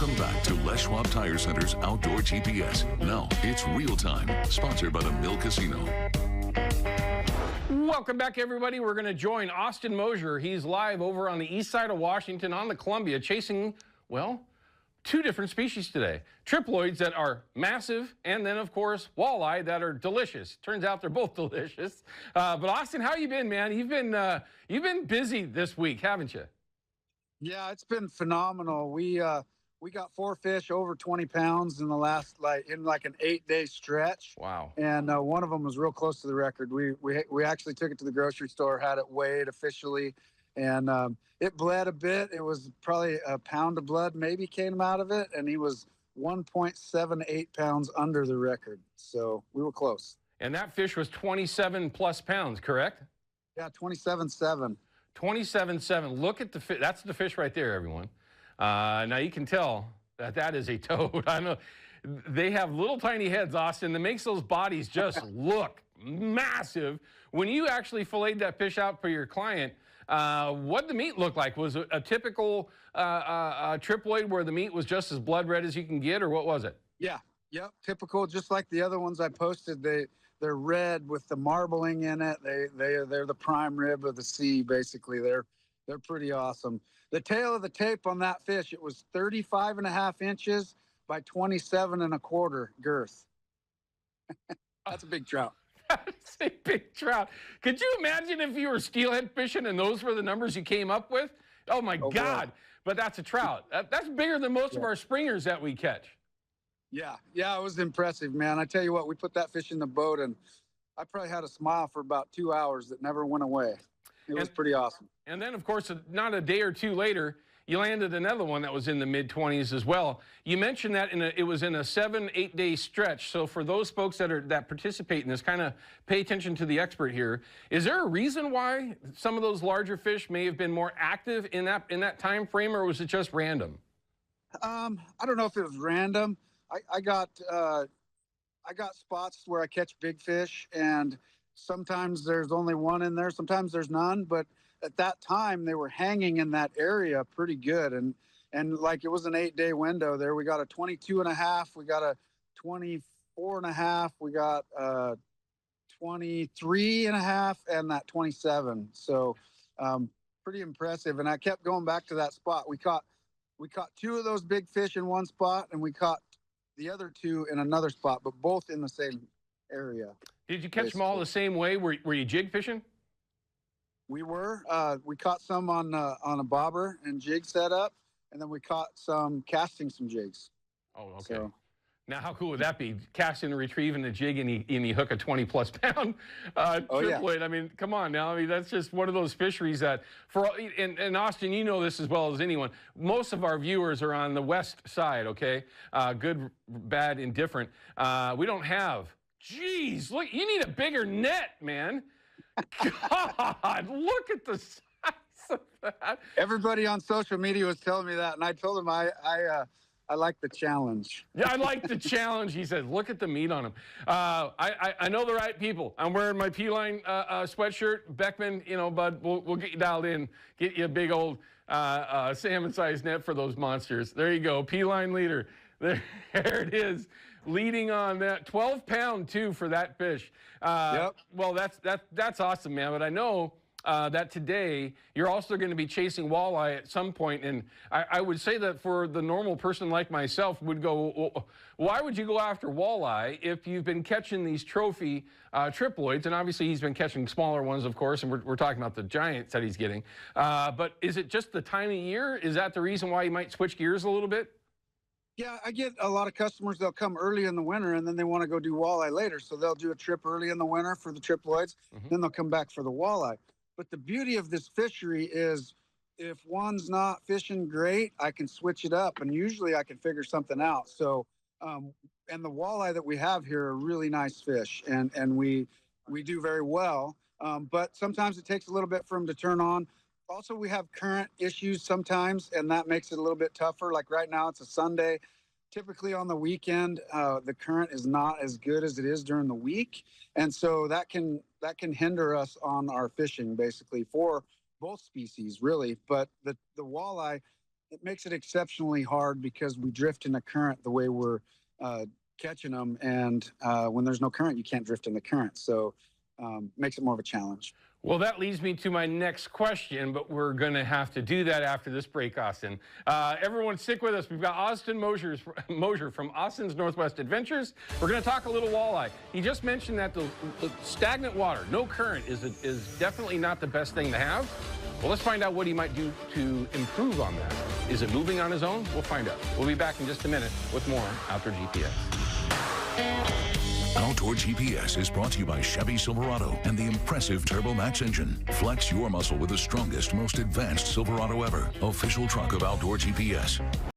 Welcome back to Les Schwab Tire Center's Outdoor GPS. Now it's real time, sponsored by the Mill Casino. Welcome back, everybody. We're going to join Austin Moser. He's live over on the east side of Washington on the Columbia, chasing, well, two different species today. Triploids that are massive, and then, of course, walleye that are delicious. Turns out they're both delicious. But Austin, how you been, man? You've been busy this week, haven't you? Yeah, it's been phenomenal. We got 4 fish over 20 pounds in the last an 8-day stretch. Wow. And one of them was real close to the record. We actually took it to the grocery store, had it weighed officially, and it bled a bit. It was probably a pound of blood maybe came out of it, and he was 1.78 pounds under the record. So we were close. And that fish was 27 plus pounds, correct? Yeah, 27.7. 27.7. Look at the fish. That's the fish right there, everyone. Now you can tell that is a toad. I know they have little tiny heads, Austin, that makes those bodies just look massive. When you actually filleted that fish out for your client, what did the meat look like? Was it a typical triploid where the meat was just as blood red as you can get, or what was it? Yeah, yep, typical, just like the other ones I posted. They're red with the marbling in it. They're the prime rib of the sea, basically. They're pretty awesome. The tail of the tape on that fish, it was 35.5 inches by 27.25 girth. That's a big trout. That's a big trout. Could you imagine if you were steelhead fishing and those were the numbers you came up with? Oh my God. Wow. But that's a trout. That's bigger than most of our springers that we catch. Yeah, it was impressive, man. I tell you what, we put that fish in the boat, and I probably had a smile for about 2 hours that never went away. It was pretty awesome. And then, of course, not a day or two later, you landed another one that was in the mid-20s as well. You mentioned that it was in a 7-8 day stretch. So for those folks that participate in this, kind of pay attention to the expert here. Is there a reason why some of those larger fish may have been more active in that time frame, or was it just random? I don't know if it was random. I got spots where I catch big fish, and sometimes there's only one in there, sometimes there's none. But at that time, they were hanging in that area pretty good, and like it was an 8-day window there. We got a 22.5, we got a 24.5, we got 23.5, and that 27. So pretty impressive. And I kept going back to that spot. We caught 2 of those big fish in one spot, and we caught the other 2 in another spot, but both in the same area. Did you catch them all the same way? Were you jig fishing? We were. We caught some on a bobber and jig setup, and then we caught some casting some jigs. Oh, okay. So, now, how cool would that be? Casting and retrieving the jig, and you hook a 20-plus pound triploid. Yeah. I mean, come on now. I mean, that's just one of those fisheries that, and Austin, you know this as well as anyone. Most of our viewers are on the west side, okay? Good, bad, indifferent. We don't have. Geez, look, you need a bigger net, man. God, look at the size of that. Everybody on social media was telling me that, and I told them I like the challenge. Yeah, I like the challenge. He said, look at the meat on him. I know the right people. I'm wearing my P-line sweatshirt. Beckman, bud, we'll get you dialed in, get you a big old salmon-sized net for those monsters. There you go, P-line leader. There it is, leading on that 12-pound too for that fish. Yep. Well, that's awesome, man. But I know that today you're also going to be chasing walleye at some point, and I would say that for the normal person like myself would go, well, why would you go after walleye if you've been catching these trophy triploids? And obviously he's been catching smaller ones, of course, and we're talking about the giants that he's getting. But is it just the time of year? Is that the reason why you might switch gears a little bit? Yeah, I get a lot of customers, they'll come early in the winter and then they want to go do walleye later. So they'll do a trip early in the winter for the triploids, then they'll come back for the walleye. But the beauty of this fishery is if one's not fishing great, I can switch it up, and usually I can figure something out. So, and the walleye that we have here are really nice fish, and we do very well. But sometimes it takes a little bit for them to turn on. Also, we have current issues sometimes, and that makes it a little bit tougher. Like right now, it's a Sunday. Typically on the weekend, the current is not as good as it is during the week. And so that can hinder us on our fishing, basically, for both species, really. But the walleye, it makes it exceptionally hard because we drift in the current the way we're catching them. And when there's no current, you can't drift in the current. So makes it more of a challenge. Well, that leads me to my next question, but we're going to have to do that after this break, Austin. Everyone stick with us. We've got Austin Moser from Austin's Northwest Adventures. We're going to talk a little walleye. He just mentioned that the stagnant water, no current, is definitely not the best thing to have. Well, let's find out what he might do to improve on that. Is it moving on his own? We'll find out. We'll be back in just a minute with more Outdoor GPS. Outdoor GPS is brought to you by Chevy Silverado and the impressive Turbo Max engine. Flex your muscle with the strongest, most advanced Silverado ever. Official truck of Outdoor GPS.